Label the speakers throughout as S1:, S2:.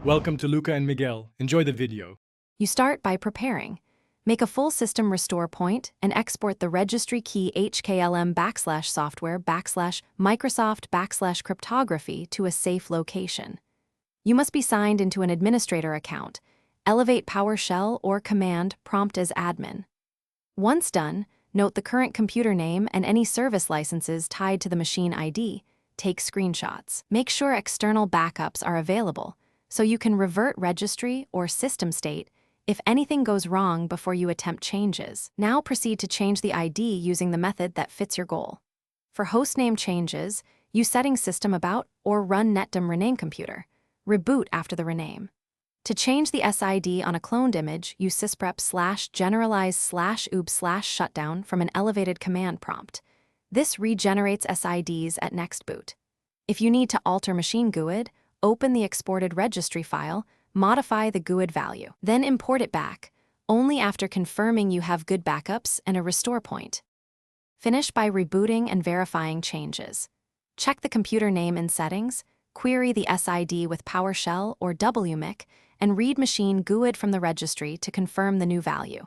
S1: Welcome to Luca and Miguel. Enjoy the video.
S2: You start by preparing. Make a full system restore point and export the registry key hklm/software/Microsoft/cryptography to a safe location. You must be signed into an administrator account. Elevate PowerShell or command prompt as admin. Once done, note the current computer name and any service licenses tied to the machine ID. Take screenshots. Make sure external backups are available so you can revert registry or system state if anything goes wrong before you attempt changes. Now proceed to change the ID using the method that fits your goal. For hostname changes, use settings system about or run netdom rename computer. Reboot after the rename. To change the SID on a cloned image, use sysprep/generalize/oob/shutdown from an elevated command prompt. This regenerates SIDs at next boot. If you need to alter machine GUID, open the exported registry file, modify the GUID value, then import it back, only after confirming you have good backups and a restore point. Finish by rebooting and verifying changes. Check the computer name in settings, query the SID with PowerShell or WMIC, and read machine GUID from the registry to confirm the new value.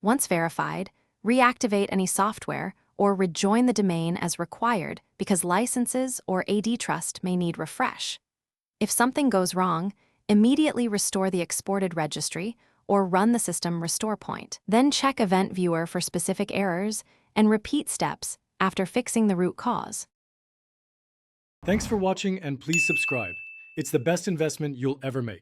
S2: Once verified, reactivate any software or rejoin the domain as required because licenses or AD trust may need refresh. If something goes wrong, immediately restore the exported registry or run the system restore point. Then check Event Viewer for specific errors and repeat steps after fixing the root cause.
S1: Thanks for watching and please subscribe. It's the best investment you'll ever make.